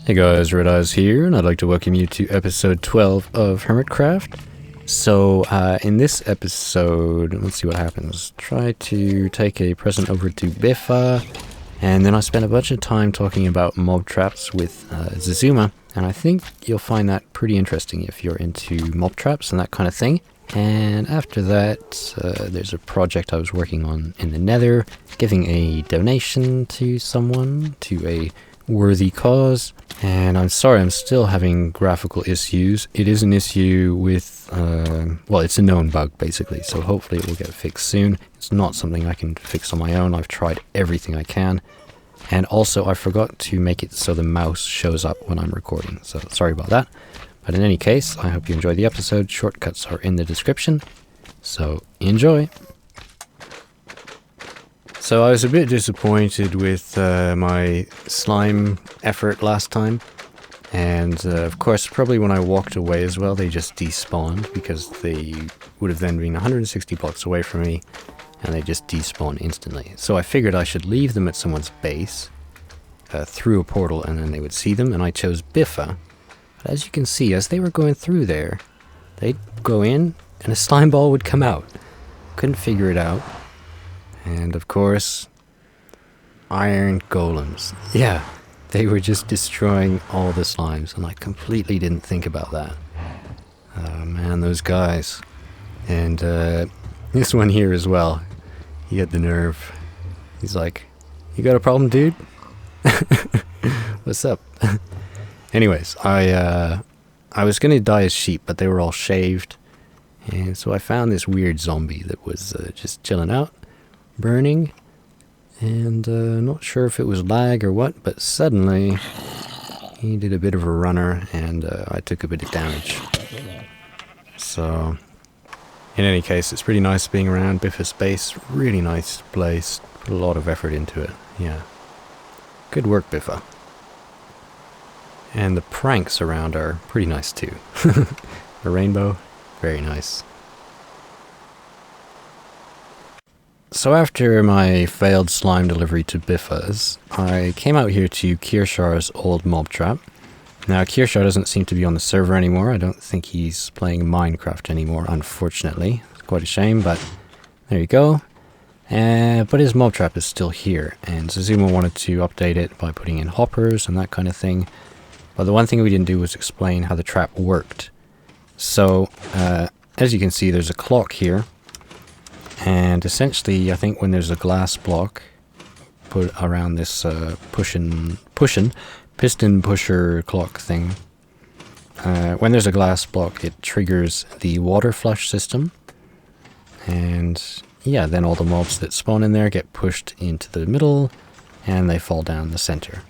Hey guys, Red Eyes here, and I'd like to welcome you to episode 12 of Hermitcraft. So, in this episode, let's see what happens. Try to take a present over to Biffa, and then I spent a bunch of time talking about mob traps with Xisuma, and I think you'll find that pretty interesting if you're into mob traps and that kind of thing. And after that, there's a project I was working on in the Nether, giving a donation to someone, to a worthy cause. And I'm sorry, I'm still having graphical issues. It is an issue with, well, it's a known bug, basically, so hopefully it will get fixed soon. It's not something I can fix on my own. I've tried everything I can. And also, I forgot to make it so the mouse shows up when I'm recording, so sorry about that. But in any case, I hope you enjoy the episode. Shortcuts are in the description, so enjoy! So I was a bit disappointed with my slime effort last time, and of course probably when I walked away as well they just despawned, because they would have then been 160 blocks away from me and they just despawn instantly. So I figured I should leave them at someone's base through a portal, and then they would see them, and I chose Biffa. But as you can see, as they were going through there, they'd go in and a slime ball would come out. Couldn't figure it out. And of course, iron golems. Yeah, they were just destroying all the slimes, and I completely didn't think about that. Oh man, those guys. And this one here as well. He had the nerve. He's like, "You got a problem, dude?" What's up? Anyways, I was gonna dye as sheep, but they were all shaved. And so I found this weird zombie that was just chilling out, burning, and not sure if it was lag or what, but suddenly he did a bit of a runner, and I took a bit of damage. So, in any case, it's pretty nice being around Biffa's base. Really nice place. Put a lot of effort into it. Yeah. Good work, Biffa. And the pranks around are pretty nice too. A rainbow, very nice. So after my failed slime delivery to Biffa's, I came out here to Kiershar's old mob trap. Now Kiershar doesn't seem to be on the server anymore. I don't think he's playing Minecraft anymore, unfortunately. It's quite a shame, but there you go. But his mob trap is still here, and Xisuma wanted to update it by putting in hoppers and that kind of thing. But the one thing we didn't do was explain how the trap worked. So, as you can see, there's a clock here. And essentially, I think when there's a glass block put around this piston pusher clock thing, when there's a glass block, it triggers the water flush system. And yeah, then all the mobs that spawn in there get pushed into the middle, and they fall down the center.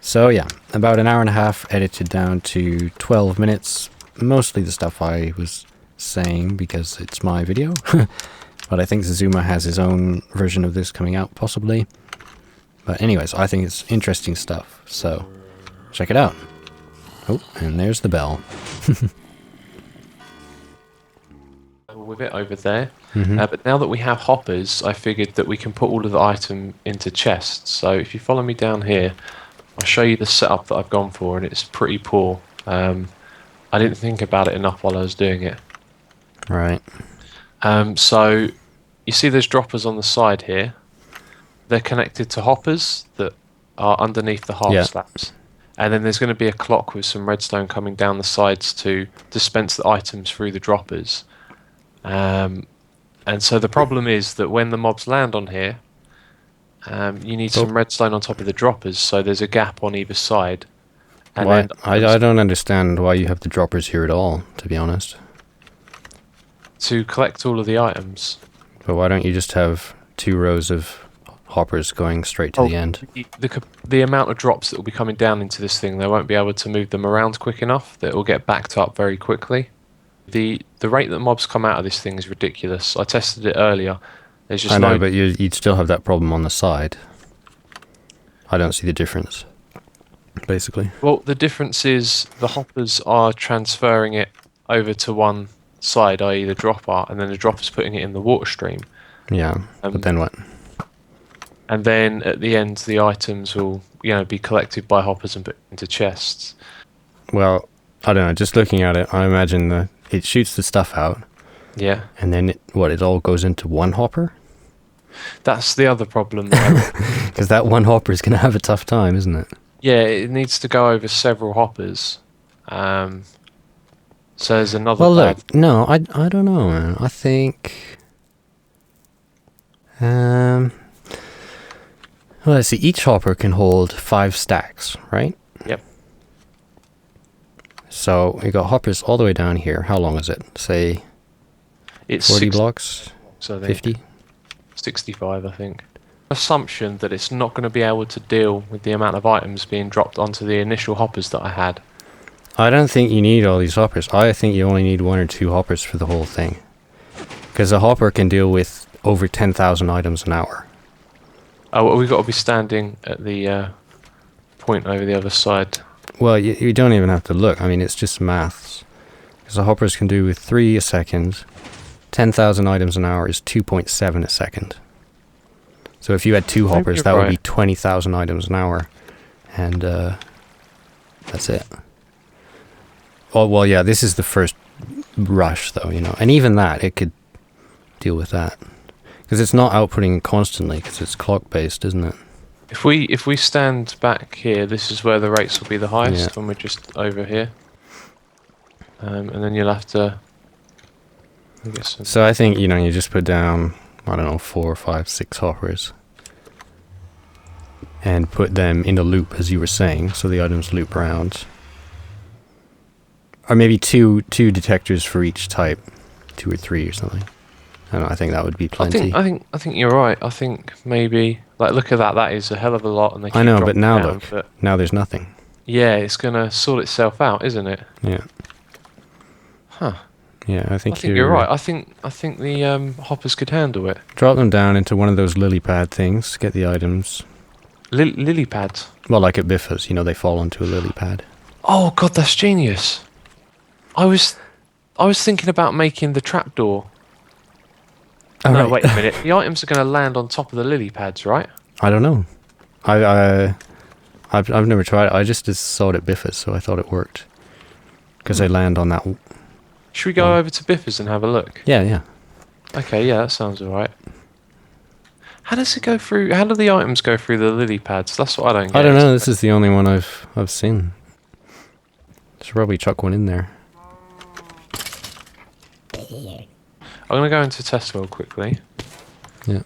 So yeah, about an hour and a half, edited down to 12 minutes. Mostly the stuff I was saying because it's my video. But I think Xisuma has his own version of this coming out, possibly. But anyways, I think it's interesting stuff, so check it out. Oh, and there's the bell. With it over there. But now that we have hoppers, I figured that we can put all of the item into chests. So if you follow me down here, I'll show you the setup that I've gone for, and it's pretty poor. I didn't think about it enough while I was doing it. Right. So you see there's droppers on the side here. They're connected to hoppers that are underneath the half slabs. And then there's going to be a clock with some redstone coming down the sides to dispense the items through the droppers. And so the problem is that when the mobs land on here, you need some redstone on top of the droppers, so there's a gap on either side. And why? then I don't understand why you have the droppers here at all, to be honest. To collect all of the items. But why don't you just have 2 rows of hoppers going straight to the end? The amount of drops that will be coming down into this thing, they won't be able to move them around quick enough. That it will get backed up very quickly. The rate that mobs come out of this thing is ridiculous. I tested it earlier. There's just I know, but you'd still have that problem on the side. I don't see the difference, basically. Well, the difference is the hoppers are transferring it over to one side, i.e. the dropper, and then the dropper's putting it in the water stream. Yeah, but then what? and then at the end the items will be collected by hoppers and put into chests. Well, I don't know. Just looking at it, I imagine it shoots the stuff out. Yeah. And then it all goes into one hopper? That's the other problem. Because that one hopper is going to have a tough time, isn't it? Yeah, it needs to go over several hoppers. So there's another. Well, look, no, I don't know, man. I think. Well, let's see. Each hopper can hold 5 stacks, right? Yep. So we got hoppers all the way down here. How long is it? Say. It's 40 blocks. So 50. 65, I think. Assumption that it's not going to be able to deal with the amount of items being dropped onto the initial hoppers that I had. I don't think you need all these hoppers. I think you only need 1 or 2 hoppers for the whole thing. Because a hopper can deal with over 10,000 items an hour. Oh, well, we've got to be standing at the point over the other side. Well, you don't even have to look. I mean, it's just maths. Because the hoppers can do with 3 a second. 10,000 items an hour is 2.7 a second. So if you had 2 hoppers, that would be 20,000 items an hour. And that's it. Well, yeah, this is the first rush, though, And even that, it could deal with that. Because it's not outputting constantly, because it's clock-based, isn't it? If we stand back here, this is where the rates will be the highest, when we're just over here. And then you'll have to... So I think, you just put down, I don't know, 4, 5, 6 hoppers. And put them in a loop, as you were saying, so the items loop around. Or maybe two detectors for each type. 2 or 3 or something. I don't know, I think that would be plenty. I think you're right. I think maybe... Like, look at that. That is a hell of a lot. And they keep I know, but now down, look. Now there's nothing. Yeah, it's going to sort itself out, isn't it? Yeah. Huh. Yeah, I think you're right. I think the hoppers could handle it. Drop them down into one of those lily pad things. Get the items. Lily pads? Well, like at Biffa's, they fall onto a lily pad. Oh god, that's genius. I was thinking about making the trapdoor. Oh, no, right. wait a minute. The items are going to land on top of the lily pads, right? I don't know. I've never tried it. I just saw it at Biffa's, so I thought it worked. Because they land on that. Should we go over to Biffa's and have a look? Yeah. Okay, yeah, that sounds alright. How does it go through? How do the items go through the lily pads? That's what I don't get. I don't know. This is the only one I've seen. Should probably chuck one in there. I'm gonna go into test world quickly. Yeah.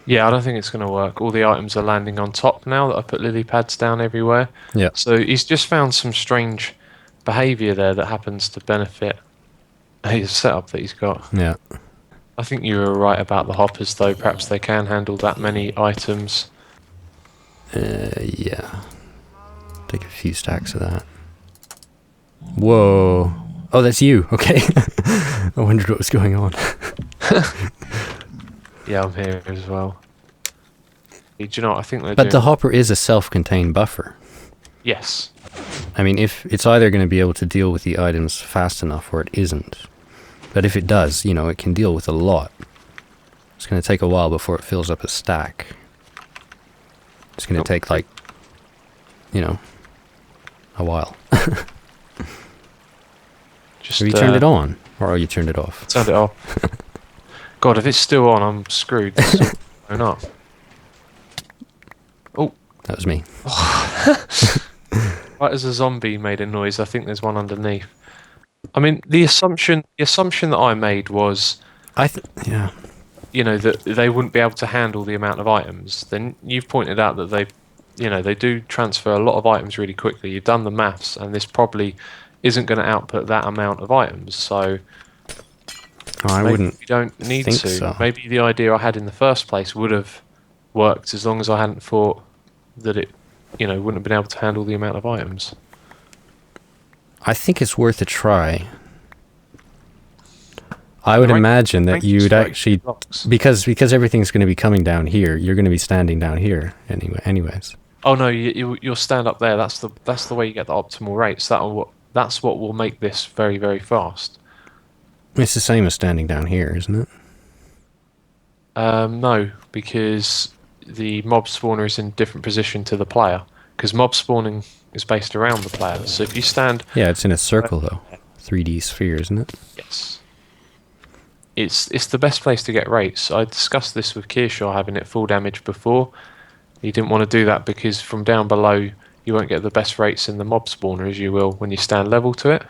Yeah, I don't think it's gonna work. All the items are landing on top now that I put lily pads down everywhere. Yeah. So he's just found some strange behaviour there that happens to benefit his setup that he's got. Yeah. I think you were right about the hoppers, though. Perhaps they can handle that many items. Yeah. Take a few stacks of that. Whoa. Oh, that's you. Okay. I wondered what was going on. Yeah, I'm here as well. Do you know what I think they're But doing? the hopper is a self-contained buffer. Yes. I mean, if it's either going to be able to deal with the items fast enough or it isn't. But if it does, it can deal with a lot. It's going to take a while before it fills up a stack. It's going to take, like, a while. Just, Have you turned it on? Or you turned it off? Turned it off. God, if it's still on, I'm screwed. This is all going up. Oh. That was me. Right as a zombie made a noise, I think there's one underneath. I mean, the assumption that I made was, yeah, that they wouldn't be able to handle the amount of items. Then you've pointed out that they do transfer a lot of items really quickly. You've done the maths, and this probably isn't going to output that amount of items. So I wouldn't. You don't need think to. so. Maybe the idea I had in the first place would have worked as long as I hadn't thought that it, wouldn't have been able to handle the amount of items. I think it's worth a try. I would imagine that you'd actually, because everything's going to be coming down here, you're going to be standing down here anyways. Oh no, you'll stand up there. That's the way you get the optimal rates. That's what will make this very, very fast. It's the same as standing down here, isn't it? No, because the mob spawner is in a different position to the player, because mob spawning is based around the player. So if you stand... Yeah, it's in a circle though. 3D sphere, isn't it? Yes. It's the best place to get rates. I discussed this with Kiershar having it full damage before. He didn't want to do that because from down below you won't get the best rates in the mob spawner as you will when you stand level to it.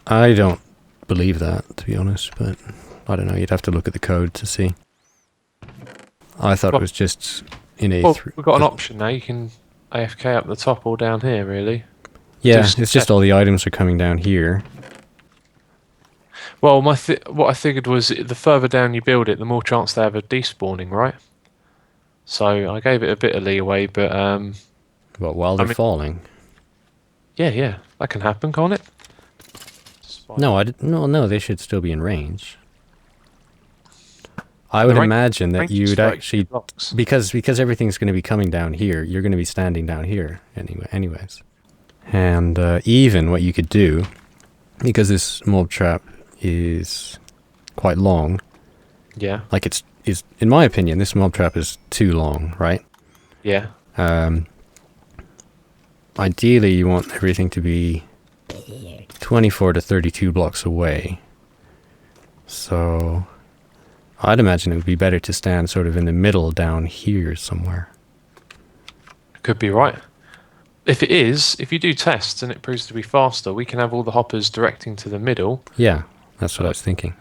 I don't believe that, to be honest, but I don't know. You'd have to look at the code to see. I thought it was just in a... Well, we've got an option now. You can AFK up the top or down here, really. Yeah, it's just all the items are coming down here. Well, what I figured was the further down you build it, the more chance they have of despawning, right? So I gave it a bit of leeway, but... But while they're falling? Yeah, that can happen, can't it? No, no, they should still be in range. I would imagine that you'd actually... Because everything's going to be coming down here, you're going to be standing down here anyways. And even what you could do, because this mob trap is quite long. Yeah. Like in my opinion, this mob trap is too long, right? Yeah. Ideally, you want everything to be 24 to 32 blocks away. So I'd imagine it would be better to stand sort of in the middle down here somewhere. Could be right. If you do tests and it proves to be faster, we can have all the hoppers directing to the middle. Yeah, that's what I was thinking.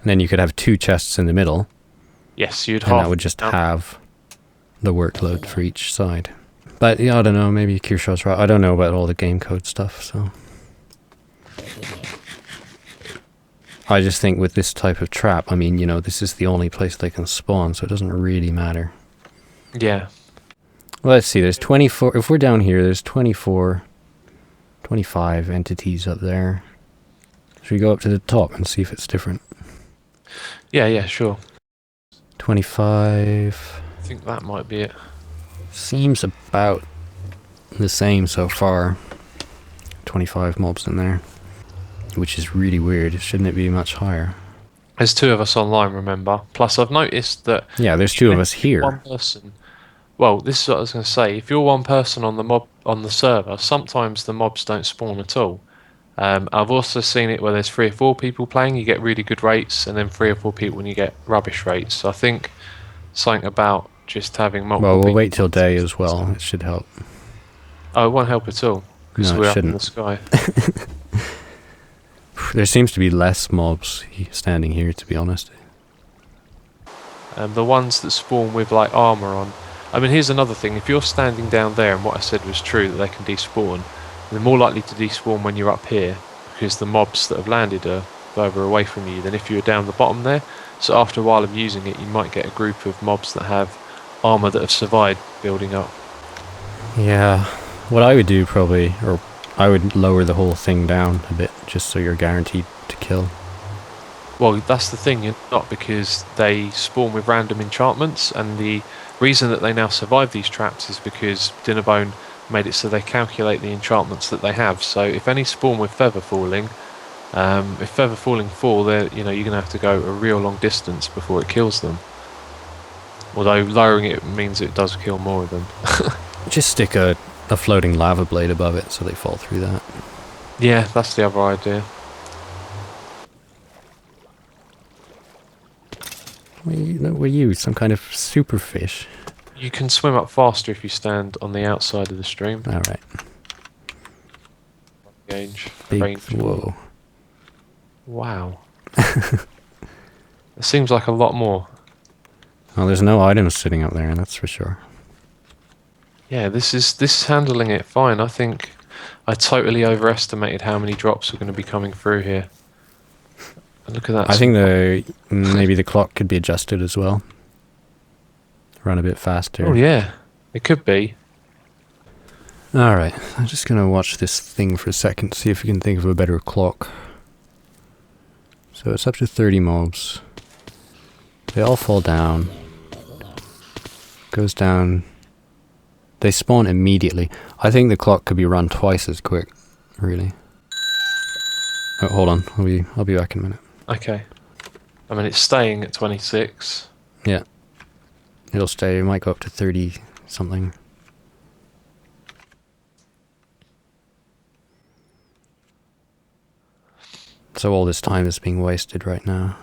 And then you could have 2 chests in the middle. Yes, you'd and that would just have the workload for each side. But yeah, I don't know, maybe Kiershar's right. I don't know about all the game code stuff, so... I just think with this type of trap, I mean, you know, this is the only place they can spawn, so it doesn't really matter. Yeah. Let's see, there's 24... If we're down here, there's 25 entities up there. Should we go up to the top and see if it's different? Yeah, sure. 25... I think that might be it. Seems about the same so far. 25 mobs in there. Which is really weird. Shouldn't it be much higher? There's 2 of us online, remember? Plus, I've noticed that... Yeah, there's 2 of us here. One person... Well, this is what I was going to say. If you're one person on the server, sometimes the mobs don't spawn at all. I've also seen it where there's 3 or 4 people playing, you get really good rates, and then 3 or 4 people and you get rubbish rates. So I think something about just having multiple Well, we'll people wait till day as well. It should help. Oh, it won't help at all. Because No, we're it up in shouldn't. the sky. There seems to be less mobs standing here, to be honest. The ones that spawn with like armor on. I mean, here's another thing. If you're standing down there and what I said was true, that they can despawn, they're more likely to despawn when you're up here, because the mobs that have landed are further away from you than if you were down the bottom there. So after a while of using it, you might get a group of mobs that have armor that have survived building up. Yeah, what I would do probably, or I would lower the whole thing down a bit, just so you're guaranteed to kill. Well, that's the thing, you're not, because they spawn with random enchantments, and the reason that they now survive these traps is because Dinnerbone made it so they calculate the enchantments that they have. So if any spawn with feather falling, if feather falling fall, you're going to have to go a real long distance before it kills them. Although lowering it means it does kill more of them. Just stick a floating lava blade above it so they fall through that. Yeah, that's the other idea. Were you some kind of super fish? You can swim up faster if you stand on the outside of the stream. Alright. Range. Whoa. Wow. It seems like a lot more. Well, there's no items sitting up there, that's for sure. Yeah, this is handling it fine. I think I totally overestimated how many drops were going to be coming through here. And look at that. I think maybe the clock could be adjusted as well. Run a bit faster. Oh yeah, it could be. Alright, I'm just going to watch this thing for a second, see if we can think of a better clock. So it's up to 30 mobs. They all fall down. Goes down. They spawn immediately. I think the clock could be run twice as quick, really. Oh, hold on, I'll be back in a minute. Okay. I mean, it's staying at 26. Yeah. it'll stay. It might go up to 30 something. So all this time is being wasted right now.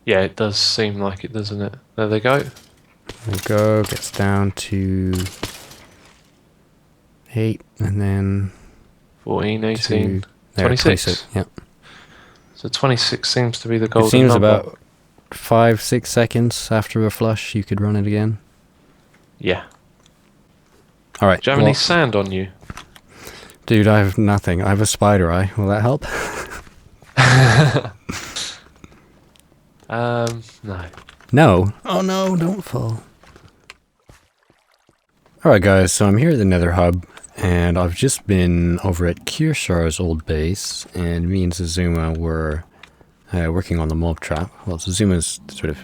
Yeah, it does seem like it, doesn't it? There they go. There we go. Gets down to 8, and then 14, 18, there, 26. Yep. So 26 seems to be the golden It seems number. about 5-6 seconds after a flush you could run it again. Yeah. Alright. Do you have any sand on you? Dude, I have nothing. I have a spider eye. Will that help? No. No. Oh no, don't fall. Alright guys, so I'm here at the Nether Hub, and I've just been over at Kiershar's old base, and me and Xisuma were working on the mob trap. Well, Xizuma's sort of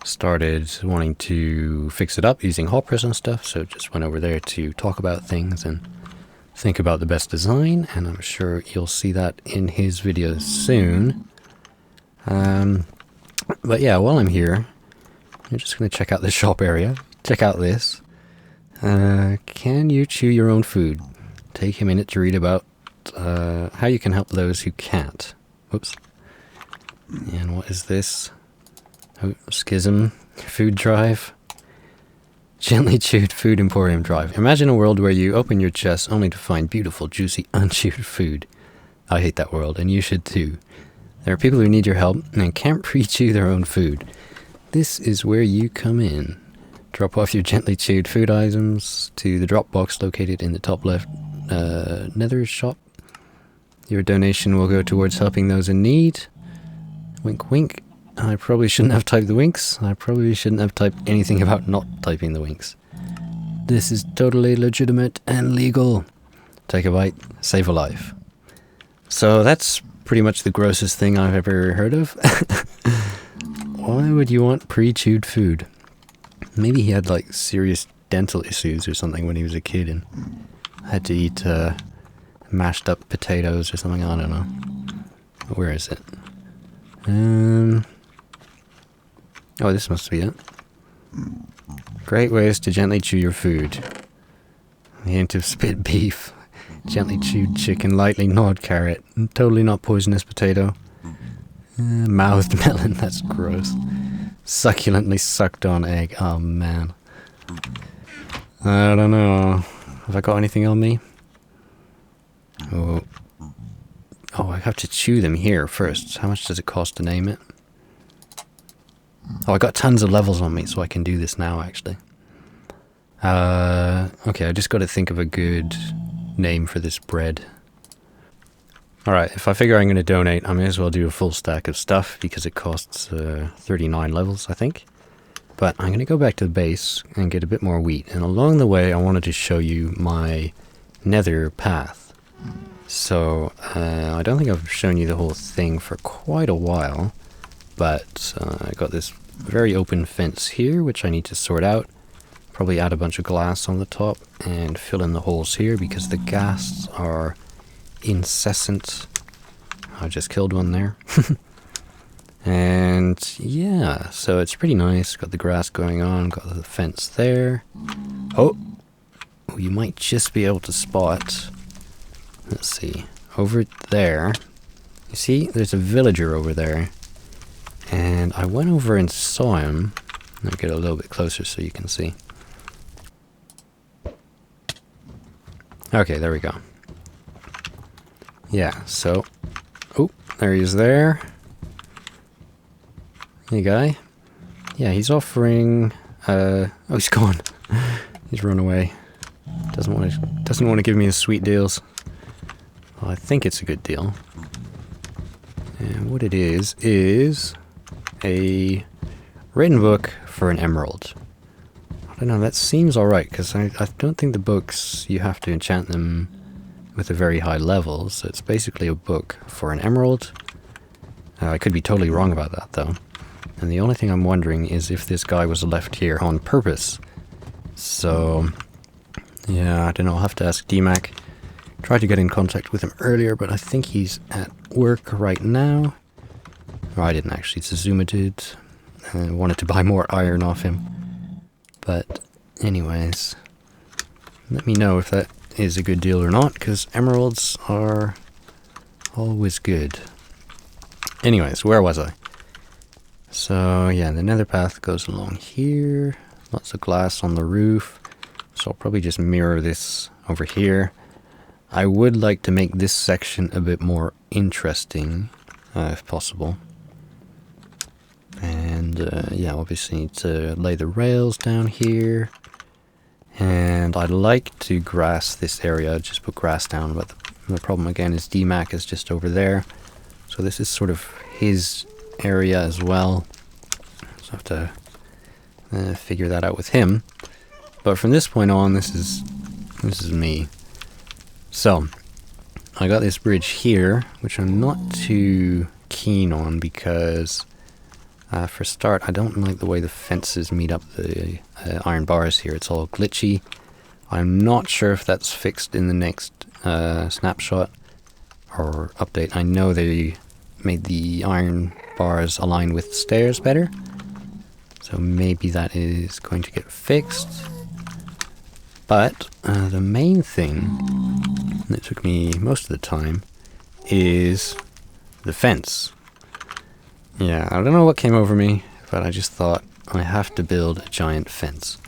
started wanting to fix it up using hoppers and stuff, so just went over there to talk about things and think about the best design, and I'm sure you'll see that in his videos soon. But yeah, while I'm here, I'm just going to check out the shop area. Check out this. Can you chew your own food? Take a minute to read about how you can help those who can't. Whoops. And what is this? Oh, Xisum food drive. Gently chewed food emporium drive. Imagine a world where you open your chest only to find beautiful, juicy, unchewed food. I hate that world, and you should too. There are people who need your help and can't pre-chew their own food. This is where you come in. Drop off your gently chewed food items to the drop box located in the top left Nether shop. Your donation will go towards helping those in need. Wink wink. I probably shouldn't have typed the winks. I probably shouldn't have typed anything about not typing the winks. This is totally legitimate and legal. Take a bite, save a life. So that's pretty much the grossest thing I've ever heard of. Why would you want pre-chewed food? Maybe he had like serious dental issues or something when he was a kid and had to eat mashed up potatoes or something. I don't know. Where is it? Oh, this must be it. Great ways to gently chew your food. The hint of spit beef. Gently chewed chicken, lightly gnawed carrot. Totally not poisonous potato. Mouthed melon, that's gross. Succulently sucked on egg. Oh man. I don't know. Have I got anything on me? Oh, I have to chew them here first. How much does it cost to name it? Oh, I got tons of levels on me, so I can do this now, actually. Okay, I just got to think of a good name for this bread. Alright, if I figure I'm going to donate, I may as well do a full stack of stuff, because it costs 39 levels, I think. But I'm going to go back to the base and get a bit more wheat. And along the way, I wanted to show you my nether path. So, I don't think I've shown you the whole thing for quite a while. But I got this very open fence here, which I need to sort out. Probably add a bunch of glass on the top and fill in the holes here, because the ghasts are incessant. I just killed one there. And yeah, so it's pretty nice. Got the grass going on, got the fence there. Oh, you might just be able to spot, let's see, over there. You see, there's a villager over there. And I went over and saw him. I'll get a little bit closer so you can see. Okay, there we go. Yeah, so... Oh, there he is there. Hey, guy. Yeah, he's offering... Oh, he's gone. He's run away. Doesn't want to give me his sweet deals. Well, I think it's a good deal. And what it is a written book for an emerald. I don't know, that seems alright, because I don't think the books, you have to enchant them with a very high level, so it's basically a book for an emerald. I could be totally wrong about that, though. And the only thing I'm wondering is if this guy was left here on purpose. So, yeah, I don't know, I'll have to ask DMAC. Tried to get in contact with him earlier, but I think he's at work right now. Or I didn't actually, Xisuma did. I wanted to buy more iron off him. But anyways, let me know if that is a good deal or not, because emeralds are always good. Anyways, where was I? So yeah, the nether path goes along here. Lots of glass on the roof. So I'll probably just mirror this over here. I would like to make this section a bit more interesting, if possible. And yeah, obviously need to lay the rails down here. And I'd like to grass this area, just put grass down, but the problem again is DMAC is just over there. So this is sort of his area as well. So I have to figure that out with him. But from this point on, this is me. So I got this bridge here, which I'm not too keen on because for a start, I don't like the way the fences meet up the iron bars here. It's all glitchy. I'm not sure if that's fixed in the next snapshot or update. I know they made the iron bars align with stairs better. So maybe that is going to get fixed. But the main thing that took me most of the time is the fence. Yeah, I don't know what came over me, but I just thought I have to build a giant fence.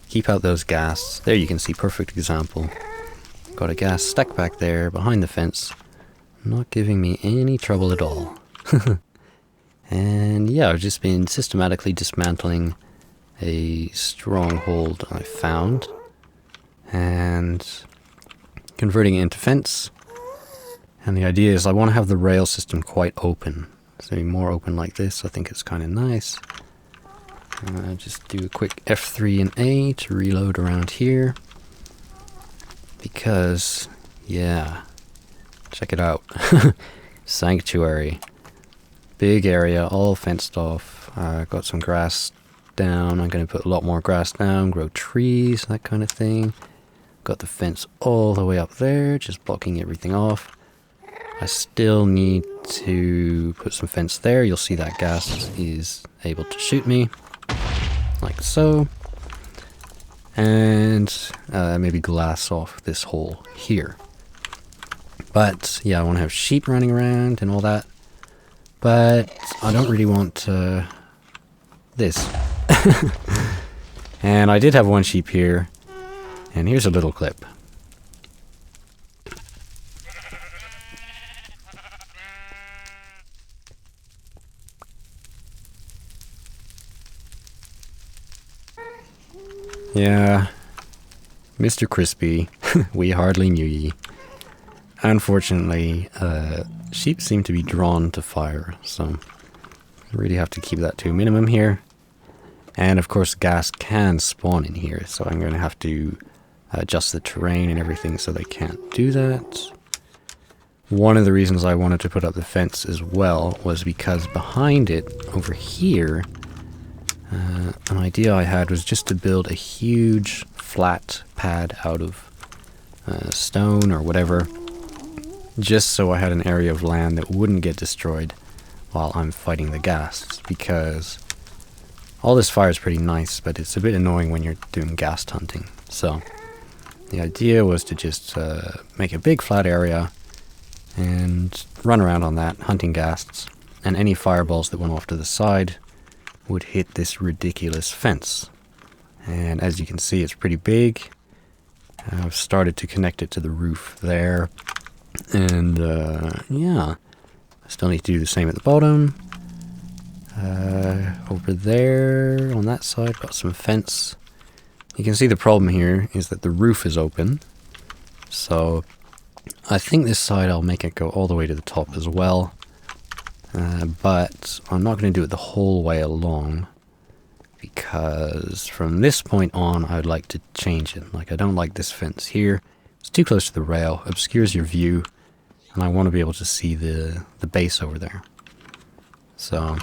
Keep out those ghasts. There you can see, perfect example. Got a ghast stuck back there behind the fence. Not giving me any trouble at all. And yeah, I've just been systematically dismantling a stronghold I found and converting it into fence. And the idea is I want to have the rail system quite open. So more open like this, I think it's kind of nice. Just do a quick F3 and A to reload around here. Because, yeah, check it out. Sanctuary. Big area, all fenced off. Got some grass down. I'm going to put a lot more grass down, grow trees, that kind of thing. Got the fence all the way up there, just blocking everything off. I still need to put some fence there. You'll see that ghast is able to shoot me, like so. And maybe glass off this hole here. But yeah, I want to have sheep running around and all that. But I don't really want this. And I did have one sheep here. And here's a little clip. Yeah, Mr. Crispy, we hardly knew ye. Unfortunately, sheep seem to be drawn to fire, so I really have to keep that to a minimum here. And of course, ghast can spawn in here, so I'm going to have to adjust the terrain and everything so they can't do that. One of the reasons I wanted to put up the fence as well was because behind it, over here, an idea I had was just to build a huge flat pad out of stone or whatever, just so I had an area of land that wouldn't get destroyed while I'm fighting the ghasts, because all this fire is pretty nice, but it's a bit annoying when you're doing ghast hunting. So the idea was to just make a big flat area and run around on that, hunting ghasts, and any fireballs that went off to the side would hit this ridiculous fence. And as you can see, it's pretty big. I've started to connect it to the roof there. And yeah, I still need to do the same at the bottom. Over there on that side, got some fence. You can see the problem here is that the roof is open. So I think this side I'll make it go all the way to the top as well. But I'm not going to do it the whole way along, because from this point on I'd like to change it. Like, I don't like this fence here. It's too close to the rail, obscures your view, and I want to be able to see the base over there. So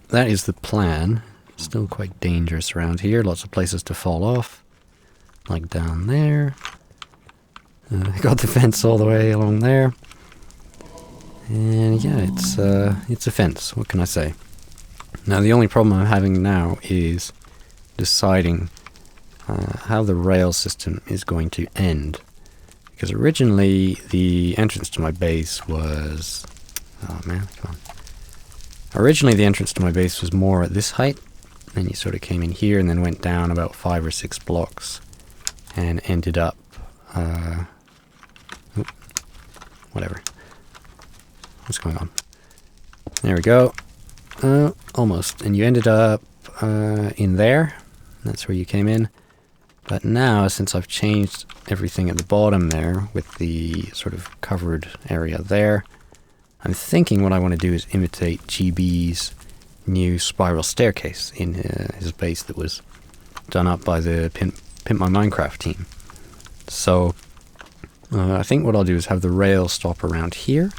that is the plan. Still quite dangerous around here. Lots of places to fall off, like down there. Got the fence all the way along there. And yeah, it's a fence. What can I say? Now the only problem I'm having now is deciding how the rail system is going to end. Because originally the entrance to my base was... Oh man, come on. Originally the entrance to my base was more at this height. Then you sort of came in here and then went down about 5 or 6 blocks. And ended up... whatever. What's going on? There we go. Almost. And you ended up in there. That's where you came in. But now, since I've changed everything at the bottom there with the sort of covered area there, I'm thinking what I want to do is imitate GB's new spiral staircase in his base that was done up by the Pimp My Minecraft team. So I think what I'll do is have the rail stop around here,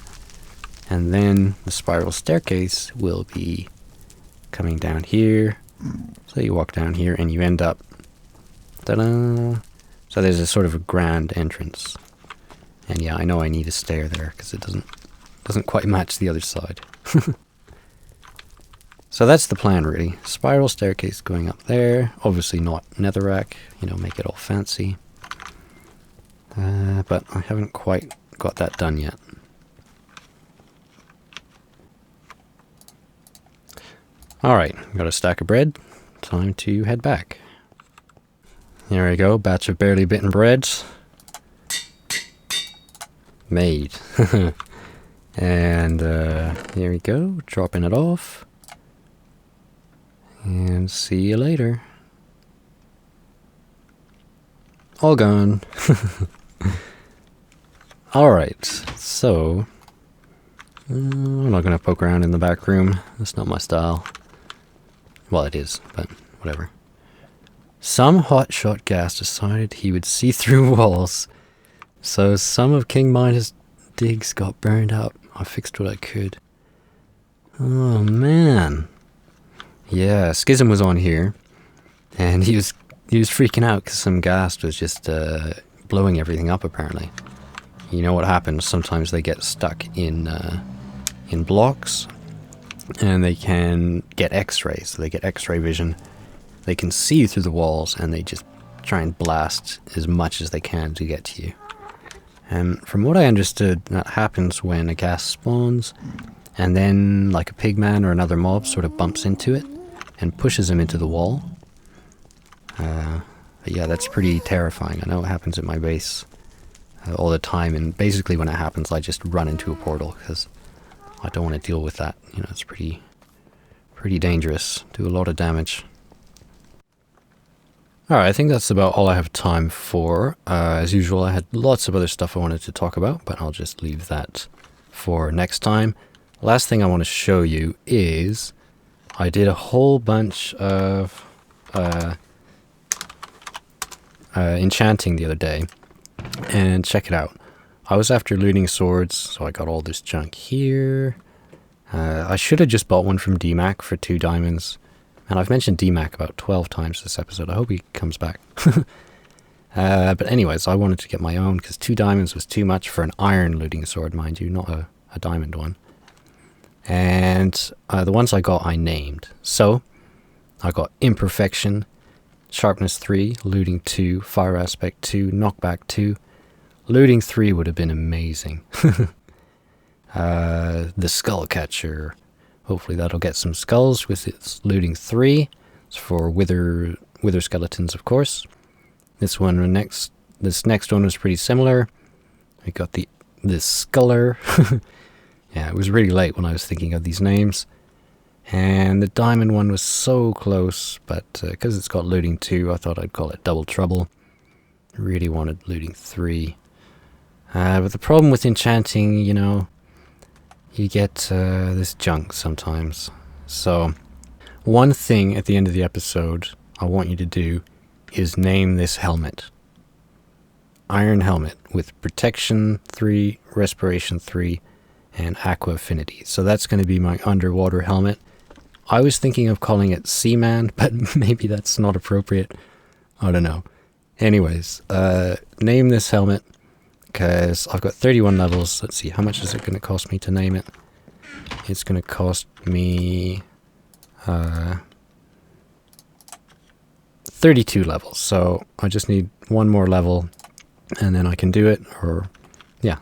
and then the spiral staircase will be coming down here. So you walk down here and you end up... Ta-da! So there's a sort of a grand entrance. And yeah, I know I need a stair there because it doesn't quite match the other side. So that's the plan, really. Spiral staircase going up there. Obviously not netherrack, make it all fancy. But I haven't quite got that done yet. Alright, got a stack of bread. Time to head back. There we go, batch of barely bitten breads. Made. And here we go, dropping it off. And see you later. All gone. Alright, so... I'm not going to poke around in the back room. That's not my style. Well, it is, but whatever. Some hotshot ghast decided he would see through walls. So some of King Midas' digs got burned up. I fixed what I could. Oh, man. Yeah, Xisum was on here. And he was freaking out because some ghast was just blowing everything up, apparently. You know what happens? Sometimes they get stuck in blocks, and they can get X-rays. So they get X-ray vision. They can see through the walls, and they just try and blast as much as they can to get to you. And from what I understood, that happens when a ghast spawns, and then like a pigman or another mob sort of bumps into it and pushes him into the wall. But yeah, that's pretty terrifying. I know it happens at my base all the time, and basically when it happens, I just run into a portal because I don't want to deal with that. It's pretty dangerous. Do a lot of damage. Alright, I think that's about all I have time for. As usual, I had lots of other stuff I wanted to talk about, but I'll just leave that for next time. Last thing I want to show you is I did a whole bunch of enchanting the other day, and check it out. I was after looting swords, so I got all this junk here. I should have just bought one from DMAC for 2 diamonds. And I've mentioned DMAC about 12 times this episode. I hope he comes back. But anyways, I wanted to get my own because 2 diamonds was too much for an iron looting sword, mind you, not a diamond one. And the ones I got, I named. So I got Imperfection, Sharpness 3, Looting 2, Fire Aspect 2, Knockback 2. Looting 3 would have been amazing. The Skull Catcher. Hopefully that'll get some skulls with its Looting 3. It's for wither skeletons, of course. This next one was pretty similar. We got this Sculler. Yeah, it was really late when I was thinking of these names. And the diamond one was so close, but because it's got Looting 2, I thought I'd call it Double Trouble. I really wanted Looting 3. But the problem with enchanting, you get this junk sometimes. So, one thing at the end of the episode I want you to do is name this helmet. Iron Helmet with Protection 3, Respiration 3, and Aqua Affinity. So that's going to be my underwater helmet. I was thinking of calling it Seaman, but maybe that's not appropriate. I don't know. Anyways, name this helmet. Because I've got 31 levels. Let's see, how much is it going to cost me to name it? It's going to cost me 32 levels, so I just need one more level and then I can do it, or yeah,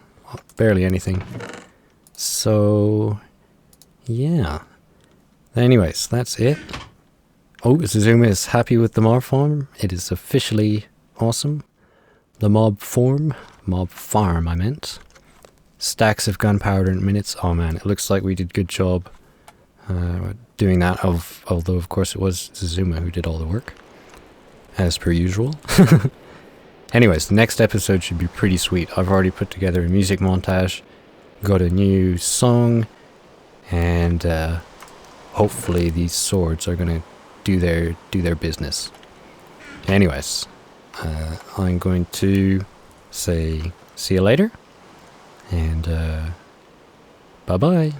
barely anything. So yeah, anyways, that's it. Oh, Xisuma is happy with the mob farm. It is officially awesome. The mob farm, I meant. Stacks of gunpowder in minutes. Oh man, it looks like we did good job doing that, although of course it was Xisuma who did all the work, as per usual. Anyways, the next episode should be pretty sweet. I've already put together a music montage, got a new song, and hopefully these swords are gonna do their business. Anyways, I'm going to say see you later, and bye bye.